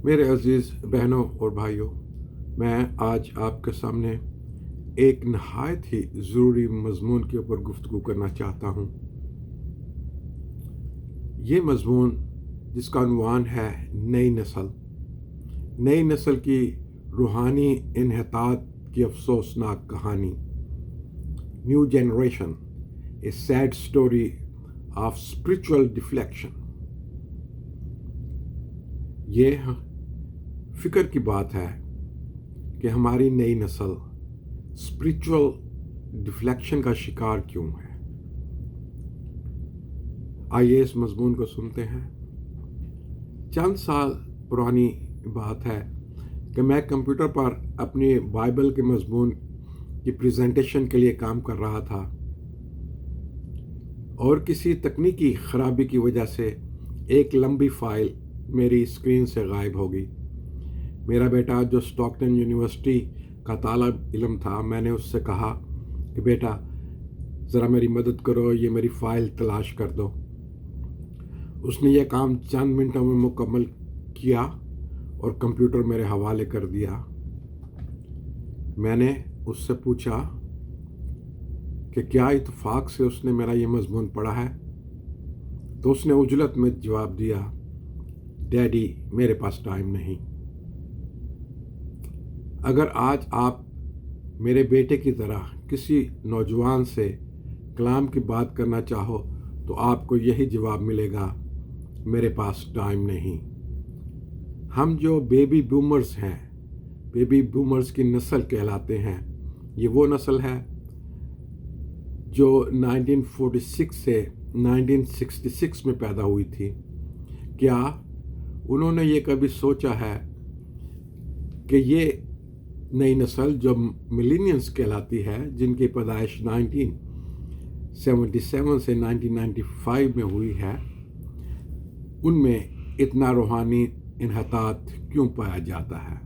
मेरे अज़ीज़ बहनों और भाइयों, मैं आज आपके सामने एक नहायत ही ज़रूरी मज़मून के ऊपर गुफ्तगू करना चाहता हूँ। ये मज़मून जिसका उन्वान है नई नस्ल की रूहानी इन्हतात की अफसोसनाक कहानी। New generation, A sad story of spiritual deflection. ये फ़िक्र की बात है कि हमारी नई नस्ल स्पिरिचुअल डिफ्लेक्शन का शिकार क्यों है। आइए इस मज़मून को सुनते हैं। चंद साल पुरानी बात है कि मैं कंप्यूटर पर अपनी बाइबल के मज़मून की प्रेजेंटेशन के लिए काम कर रहा था और किसी तकनीकी ख़राबी की वजह से एक लंबी फ़ाइल मेरी स्क्रीन से गायब हो गई। मेरा बेटा जो स्टॉकटन यूनिवर्सिटी का तालिब इल्म था, मैंने उससे कहा कि बेटा ज़रा मेरी मदद करो, ये मेरी फ़ाइल तलाश कर दो। उसने ये काम चंद मिनटों में मुकम्मल किया और कंप्यूटर मेरे हवाले कर दिया। मैंने उससे पूछा कि क्या इत्तेफाक से उसने मेरा ये मज़मून पढ़ा है, तो उसने उजलत में जवाब दिया, डैडी मेरे पास टाइम नहीं। अगर आज आप मेरे बेटे की तरह किसी नौजवान से कलाम की बात करना चाहो तो आपको यही जवाब मिलेगा, मेरे पास टाइम नहीं। हम जो बेबी बूमर्स हैं, बेबी बूमर्स की नस्ल कहलाते हैं। ये वो नस्ल है जो 1946 से 1966 में पैदा हुई थी। क्या उन्होंने ये कभी सोचा है कि ये नई नस्ल जो मिलेनियल्स कहलाती है, जिनकी पैदाइश 1977 से 1995 में हुई है, उनमें इतना रूहानी इन्हतात क्यों पाया जाता है।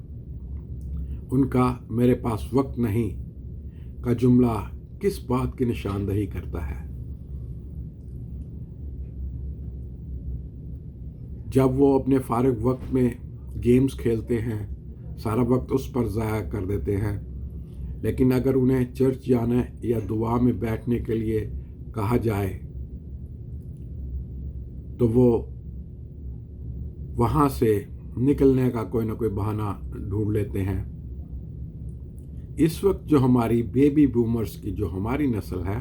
उनका मेरे पास वक्त नहीं का जुमला किस बात की निशानदही करता है। जब वो अपने फारिग वक्त में गेम्स खेलते हैं, सारा वक्त उस पर ज़ाया कर देते हैं, लेकिन अगर उन्हें चर्च जाने या दुआ में बैठने के लिए कहा जाए तो वो वहाँ से निकलने का कोई ना कोई बहाना ढूंढ लेते हैं। इस वक्त जो हमारी बेबी बूमर्स की जो हमारी नस्ल है,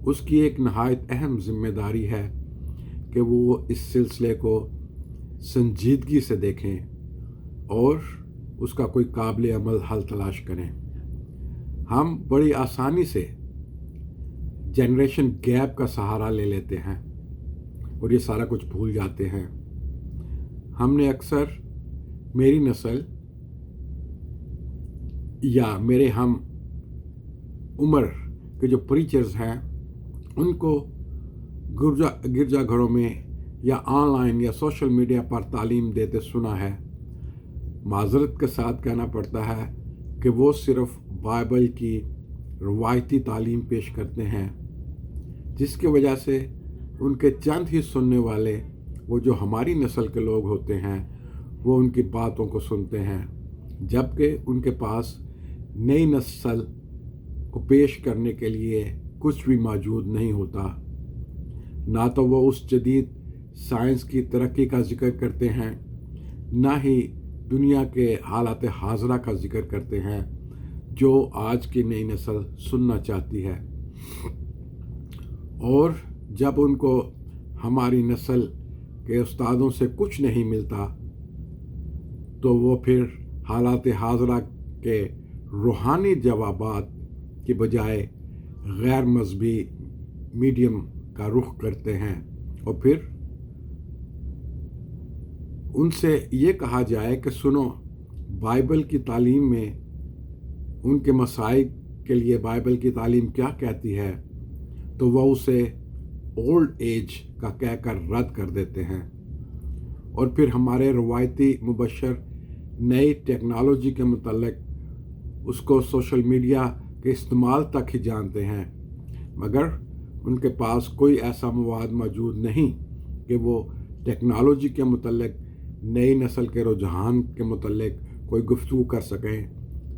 उसकी एक नहायत अहम जिम्मेदारी है कि वो इस सिलसिले को संजीदगी से देखें और उसका कोई काबिल अमल हल तलाश करें। हम बड़ी आसानी से जनरेशन गैप का सहारा ले लेते हैं और ये सारा कुछ भूल जाते हैं। हमने अक्सर मेरी नस्ल या मेरे हम उम्र के जो प्रीचर्स हैं, उनको गिरजाघरों में या ऑनलाइन या सोशल मीडिया पर तालीम देते सुना है। माजरत के साथ कहना पड़ता है कि वो सिर्फ बाइबल की रवायती तालीम पेश करते हैं, जिसकी वजह से उनके चंद ही सुनने वाले, वो जो हमारी नस्ल के लोग होते हैं, वो उनकी बातों को सुनते हैं, जबकि उनके पास नई नस्ल को पेश करने के लिए कुछ भी मौजूद नहीं होता। ना तो वो उस जदीद साइंस की तरक्की का जिक्र करते हैं, ना ही दुनिया के हालात हाजरा का जिक्र करते हैं जो आज की नई नस्ल सुनना चाहती है। और जब उनको हमारी नस्ल के उस्तादों से कुछ नहीं मिलता तो वो फिर हालात हाजरा के रूहानी जवाबात के बजाय गैर मजहबी मीडियम का रुख करते हैं और फिर उनसे ये कहा जाए कि सुनो, बाइबल की तालीम में उनके मसाइल के लिए बाइबल की तालीम क्या कहती है, तो वह उसे ओल्ड एज का कहकर रद्द कर देते हैं। और फिर हमारे रवायती मुबशर नई टेक्नोलॉजी के मुतल्लिक उसको सोशल मीडिया के इस्तेमाल तक ही जानते हैं, मगर उनके पास कोई ऐसा मवाद मौजूद नहीं कि वो टेक्नोलॉजी के मुतल्लिक نئی نسل کے رجحان کے متعلق کوئی گفتگو کر سکیں،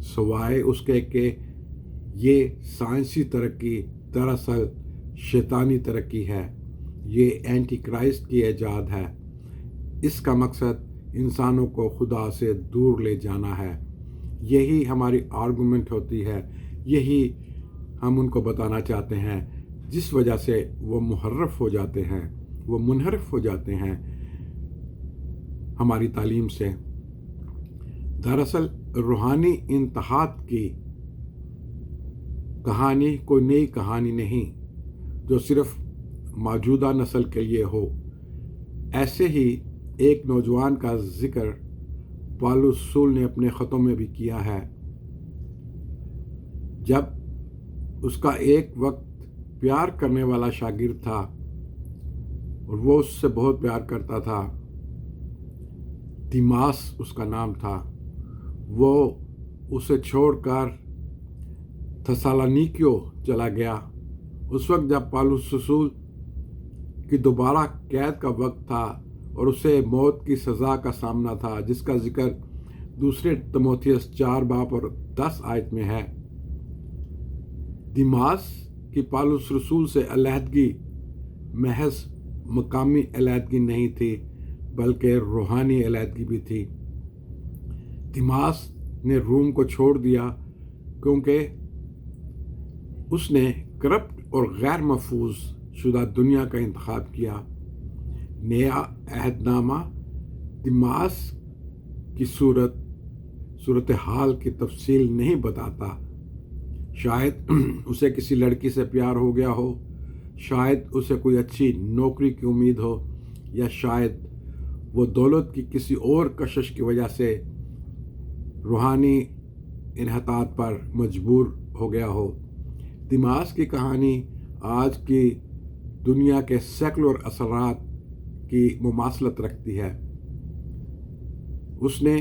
سوائے اس کے کہ یہ سائنسی ترقی دراصل شیطانی ترقی ہے، یہ اینٹی کرائسٹ کی ایجاد ہے۔ اس کا مقصد انسانوں کو خدا سے دور لے جانا ہے۔ یہی ہماری آرگومنٹ ہوتی ہے، یہی ہم ان کو بتانا چاہتے ہیں، جس وجہ سے وہ محرف ہو جاتے ہیں، وہ منحرف ہو جاتے ہیں ہماری تعلیم سے۔ دراصل روحانی انتحاد کی کہانی کوئی نئی کہانی نہیں جو صرف موجودہ نسل کے لیے ہو۔ ایسے ہی ایک نوجوان کا ذکر پالوس رسول نے اپنے خطوں میں بھی کیا ہے۔ جب اس کا ایک وقت پیار کرنے والا شاگرد تھا اور وہ اس سے بہت پیار کرتا تھا، دیماس اس کا نام تھا، وہ اسے چھوڑ کر تھسالونیکیوں چلا گیا۔ اس وقت جب پالوس رسول کی دوبارہ قید کا وقت تھا اور اسے موت کی سزا کا سامنا تھا، جس کا ذکر دوسرے تیموتھیوس 4:10 میں ہے۔ دیماس کی پالوس رسول سے علیحدگی محض مقامی علیحدگی نہیں تھی بلکہ روحانی علیحدگی بھی تھی۔ دیماس نے روم کو چھوڑ دیا کیونکہ اس نے کرپٹ اور غیر محفوظ شدہ دنیا کا انتخاب کیا۔ نیا عہد نامہ دیماس کی صورتحال کی تفصیل نہیں بتاتا۔ شاید اسے کسی لڑکی سے پیار ہو گیا ہو، شاید اسے کوئی اچھی نوکری کی امید ہو، یا شاید وہ دولت کی کسی اور کشش کی وجہ سے روحانی انحطاط پر مجبور ہو گیا ہو۔ دیماس کی کہانی آج کی دنیا کے سیکولر اثرات کی مماثلت رکھتی ہے۔ اس نے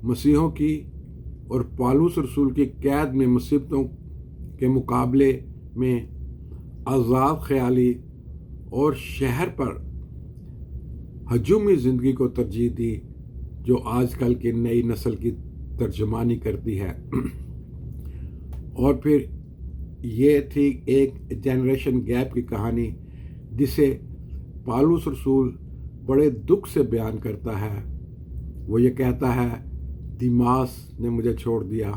مسیحوں کی اور پالوس رسول کی قید میں مصیبتوں کے مقابلے میں آزاد خیالی اور شہر پر ہجومی زندگی کو ترجیح دی، جو آج کل کی نئی نسل کی ترجمانی کرتی ہے۔ اور پھر یہ تھی ایک جنریشن گیپ کی کہانی جسے پالوس رسول بڑے دکھ سے بیان کرتا ہے۔ وہ یہ کہتا ہے، دیماس نے مجھے چھوڑ دیا۔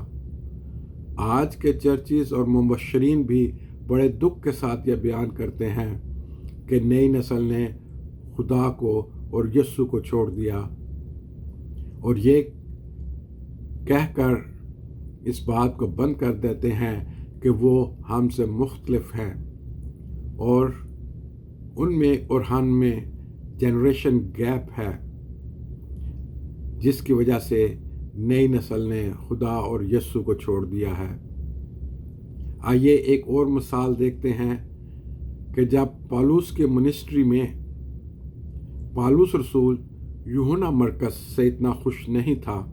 آج کے چرچز اور مبشرین بھی بڑے دکھ کے ساتھ یہ بیان کرتے ہیں کہ نئی نسل نے خدا کو اور یسوع کو چھوڑ دیا، اور یہ کہہ کر اس بات کو بند کر دیتے ہیں کہ وہ ہم سے مختلف ہیں، اور ان میں اور ہم میں جنریشن گیپ ہے، جس کی وجہ سے نئی نسل نے خدا اور یسوع کو چھوڑ دیا ہے۔ آئیے ایک اور مثال دیکھتے ہیں کہ جب پالوس کے منسٹری میں پالوس رسول یوحنا مرکز سے اتنا خوش نہیں تھا،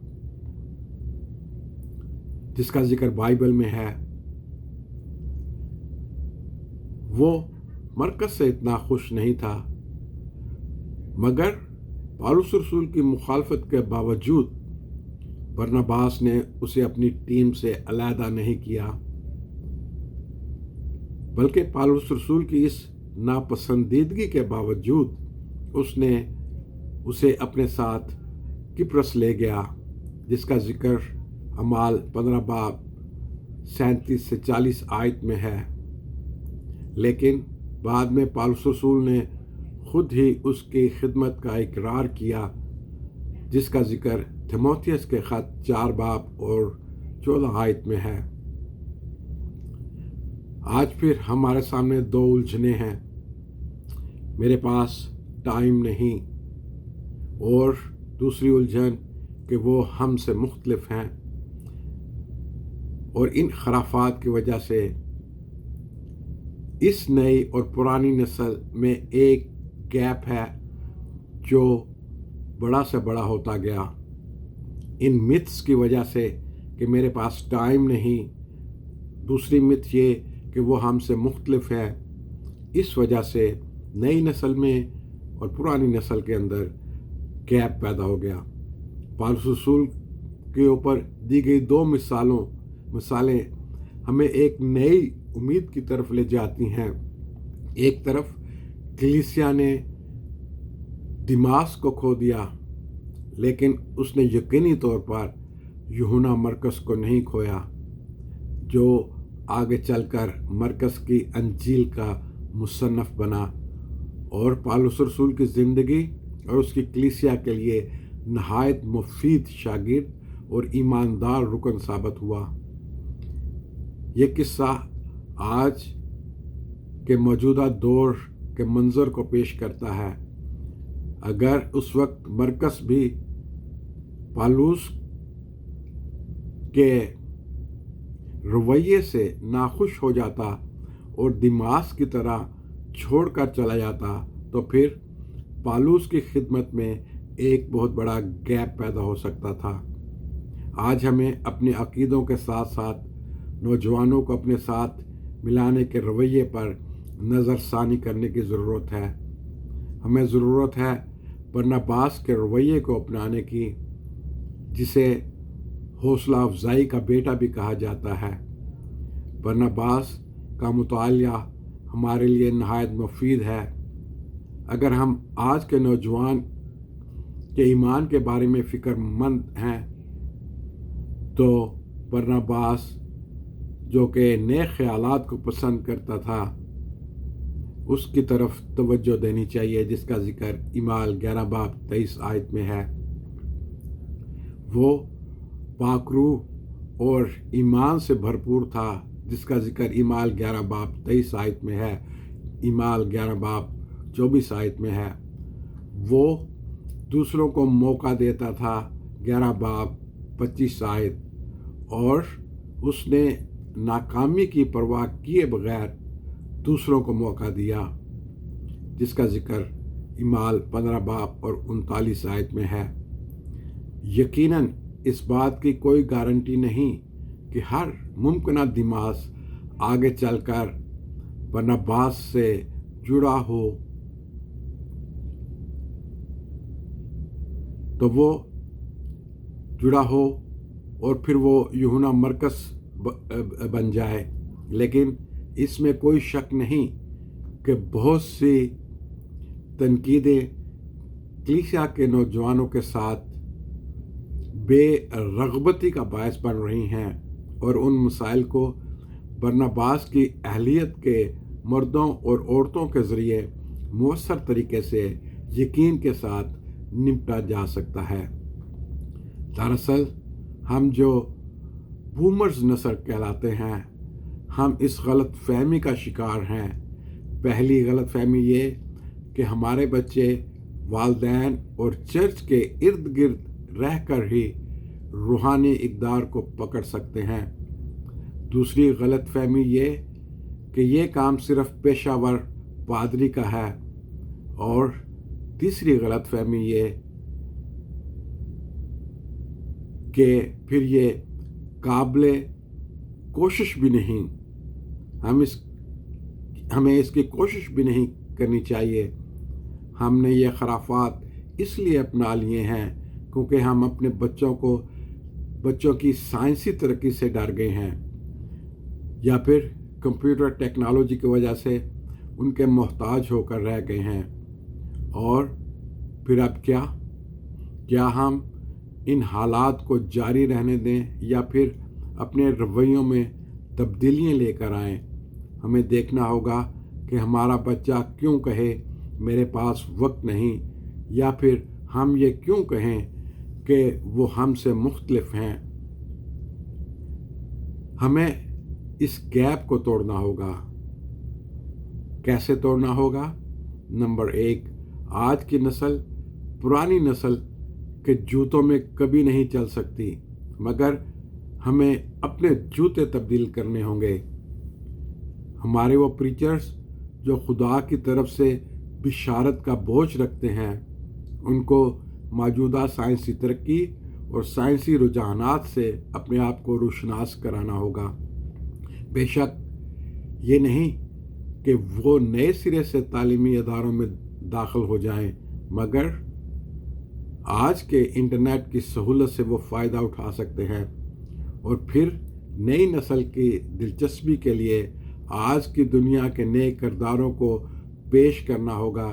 جس کا ذکر بائبل میں ہے۔ وہ مرکز سے اتنا خوش نہیں تھا، مگر پالوس رسول کی مخالفت کے باوجود برناباس نے اسے اپنی ٹیم سے علیحدہ نہیں کیا، بلکہ پالوس رسول کی اس ناپسندیدگی کے باوجود اس نے اسے اپنے ساتھ کپرس لے گیا، جس کا ذکر اعمال 15:37-40 میں ہے۔ لیکن بعد میں پالوس رسول نے خود ہی اس کی خدمت کا اقرار کیا، جس کا ذکر تیموتھیوس کے خط 4:14 میں ہے۔ آج پھر ہمارے سامنے دو الجھنیں ہیں، میرے پاس ٹائم نہیں، اور دوسری الجھن کہ وہ ہم سے مختلف ہیں، اور ان خرافات کی وجہ سے اس نئی اور پرانی نسل میں ایک گیپ ہے جو بڑا سے بڑا ہوتا گیا۔ ان متس کی وجہ سے کہ میرے پاس ٹائم نہیں، دوسری مت یہ کہ وہ ہم سے مختلف ہے، اس وجہ سے نئی نسل میں اور پرانی نسل کے اندر गैप पैदा हो गया। पौलुस रसूल के ऊपर दी गई दो मिसालें हमें एक नई उम्मीद की तरफ ले जाती हैं। एक तरफ कलीसिया ने दिमास को खो दिया, लेकिन उसने यकीनी तौर पर यूहन्ना मरकस को नहीं खोया, जो आगे चलकर मरकस की अंजील का मुसन्नफ बना और पौलुस रसूल की ज़िंदगी और उसकी कलीसिया के लिए नहायत मुफीद शागिर्द और ईमानदार रुकन साबित हुआ। ये किस्सा आज के मौजूदा दौर के मंजर को पेश करता है। अगर उस वक्त मरकस भी पौलुस के रवैये से नाखुश हो जाता और दिमास की तरह छोड़कर चला जाता, तो फिर पौलुस की खिदमत में एक बहुत बड़ा गैप पैदा हो सकता था। आज हमें अपने अकीदों के साथ साथ नौजवानों को अपने साथ मिलाने के रवैये पर नज़रसानी करने की ज़रूरत है। हमें ज़रूरत है बरनबास के रवैये को अपनाने की, जिसे हौसला अफजाई का बेटा भी कहा जाता है। बरनबास का मुतालिया हमारे लिए नहायत मुफीद है। अगर हम आज के नौजवान के ईमान के बारे में फ़िक्रमंद हैं, तो बरनबास जो कि नए ख़यालात को पसंद करता था, उसकी तरफ तवज्जो देनी चाहिए, जिसका ज़िक्र इमाल 11 बाब 23 आयत में है। वो पाकरूह और ईमान से भरपूर था, जिसका ज़िक्र इमाल 11 बाब 23 आयत में है, इमाल 11 बाब 24 आयत में है। वो दूसरों को मौका देता था, 11 बाब 25 आयत, और उसने नाकामी की परवाह किए बगैर दूसरों को मौका दिया, जिसका ज़िक्र इमाल 15 बाब और 39 आयत में है। यकीनन इस बात की कोई गारंटी नहीं कि हर मुमकिन दिमास आगे चलकर बरनबास से जुड़ा हो, तो वो जुड़ा हो और फिर वो यूहन्ना मरकस बन जाए। लेकिन इसमें कोई शक नहीं कि बहुत सी तनकीदें कलीसिया के नौजवानों के साथ बेरग़बती का बायस बन रही हैं, और उन मसाइल को बरनबास की अहलियत के मर्दों और औरतों के ज़रिए मौसर तरीके से यकीन के साथ निपटा जा सकता है। दरअसल हम जो बूमर्स नस्ल कहलाते हैं, हम इस गलत फहमी का शिकार हैं। पहली गलत फहमी ये कि हमारे बच्चे वालिदैन और चर्च के इर्द गिर्द रहकर ही रूहानी इक़दार को पकड़ सकते हैं। दूसरी गलत फहमी ये कि ये काम सिर्फ़ पेशावर पादरी का है, और तीसरी गलत फहमी ये कि फिर ये काबिले कोशिश भी नहीं, हमें इसकी कोशिश भी नहीं करनी चाहिए। हमने ये खराफात इसलिए अपना लिए हैं क्योंकि हम अपने बच्चों की साइंसी तरक्की से डर गए हैं, या फिर कंप्यूटर टेक्नोलॉजी की वजह से उनके मोहताज होकर रह गए हैं। और फिर अब क्या हम इन हालात को जारी रहने दें या फिर अपने रवैयों में तब्दीलियां लेकर आएं? हमें देखना होगा कि हमारा बच्चा क्यों कहे मेरे पास वक्त नहीं, या फिर हम ये क्यों कहें कि वो हमसे मुख्तलिफ हैं। हमें इस गैप को तोड़ना होगा। कैसे तोड़ना होगा? नंबर 1, आज की नस्ल पुरानी नस्ल के जूतों में कभी नहीं चल सकती, मगर हमें अपने जूते तब्दील करने होंगे। हमारे वो प्रीचर्स जो खुदा की तरफ से बिशारत का बोझ रखते हैं, उनको मौजूदा साइंसी तरक्की और साइंसी रुझानात से अपने आप को रोशनास कराना होगा। बेशक ये नहीं कि वो नए सिरे से तालीमी इदारों में दाखिल हो जाएं, मगर आज के इंटरनेट की सहूलत से वो फ़ायदा उठा सकते हैं और फिर नई नस्ल की दिलचस्पी के लिए आज की दुनिया के नए किरदारों को पेश करना होगा,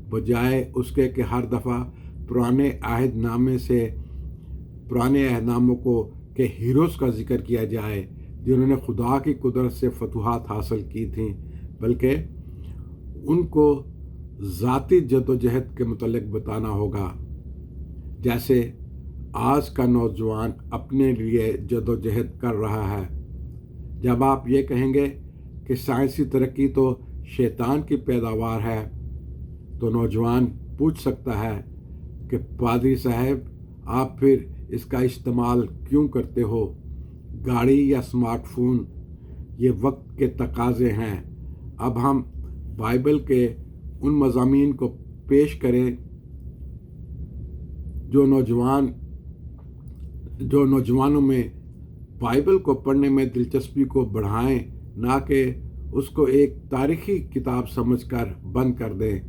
बजाय उसके कि हर दफ़ा पुराने अहदनामों को के हीरोज़ का जिक्र किया जाए जिन्होंने खुदा की कुदरत से फतूहात हासिल की थी, बल्कि उनको ज़ाती जद्दोजहद के मुतल्लिक़ बताना होगा। जैसे आज का नौजवान अपने लिए जद्दोजहद कर रहा है। जब आप ये कहेंगे कि साइंसी तरक्की तो शैतान की पैदावार है, तो नौजवान पूछ सकता है कि पादरी साहब, आप फिर इसका इस्तेमाल क्यों करते हो? गाड़ी या स्मार्टफोन ये वक्त के तकाज़े हैं। अब हम बाइबल के उन मज़ामीन को पेश करें जो नौजवानों में बाइबल को पढ़ने में दिलचस्पी को बढ़ाएं, ना कि उसको एक तारीख़ी किताब समझकर बंद कर दें।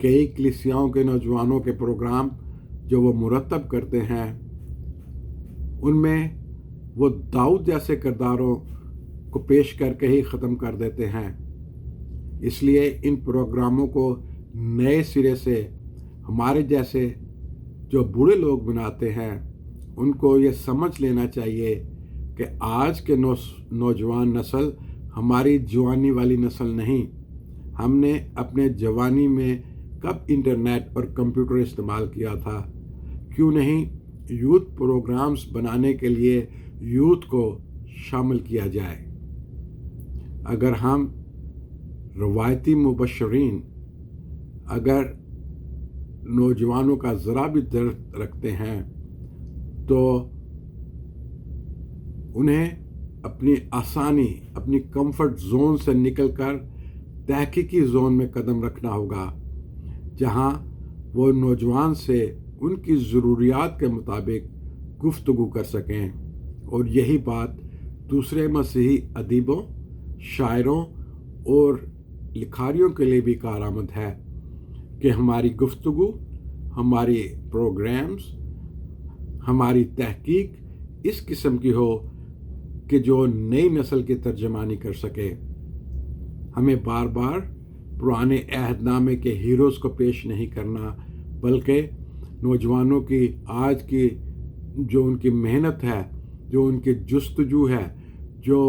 कई कलीसियाओं के नौजवानों के प्रोग्राम जो वो मुरतब करते हैं, उनमें वो दाऊद जैसे किरदारों को पेश करके ही ख़त्म कर देते हैं। इसलिए इन प्रोग्रामों को नए सिरे से हमारे जैसे जो बूढ़े लोग बनाते हैं, उनको ये समझ लेना चाहिए कि आज के नौजवान नस्ल हमारी जवानी वाली नस्ल नहीं। हमने अपने जवानी में कब इंटरनेट और कंप्यूटर इस्तेमाल किया था? क्यों नहीं यूथ प्रोग्राम्स बनाने के लिए यूथ को शामिल किया जाए। अगर हम रवायती मुबशरीन अगर नौजवानों का ज़रा भी दर्द रखते हैं, तो उन्हें अपनी कंफर्ट जोन से निकलकर तहकीकी जोन में कदम रखना होगा, जहां वो नौजवान से उनकी ज़रूरियात के मुताबिक गुफ्तगू कर सकें। और यही बात दूसरे मसीही अदीबों, शायरों और लिखारियों के लिए भी कारआमद है कि हमारी गुफ्तगू, हमारी प्रोग्राम्स, हमारी तहकीक इस किस्म की हो कि जो नई नस्ल की तर्जमानी कर सके। हमें बार बार पुराने अहदनामे के हीरोज़ को पेश नहीं करना, बल्कि नौजवानों की आज की जो उनकी मेहनत है, जो उनकी जुस्तजू है, जो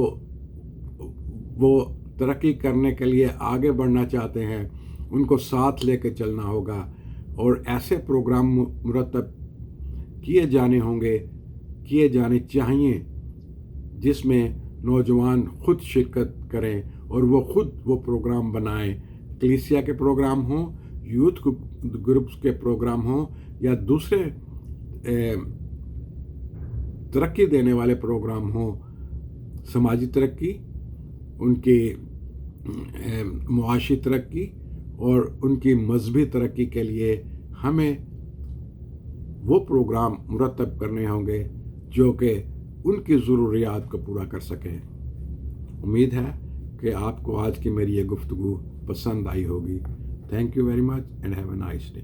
वो तरक्की करने के लिए आगे बढ़ना चाहते हैं, उनको साथ लेकर चलना होगा। और ऐसे प्रोग्राम मुरतब किए जाने चाहिए जिसमें नौजवान खुद शिरकत करें और वो खुद वो प्रोग्राम बनाएं। कलीसिया के प्रोग्राम हों, यूथ ग्रुप्स के प्रोग्राम हों, या दूसरे तरक्की देने वाले प्रोग्राम हों। समाजी तरक्की, उनकी मुआशी तरक्की और उनकी मजहबी तरक्की के लिए हमें वो प्रोग्राम मुरतब करने होंगे जो कि उनकी ज़रूरियात को पूरा कर सकें। उम्मीद है कि आपको आज की मेरी ये गुफ्तगू पसंद आई होगी। Thank you very much and have a nice day.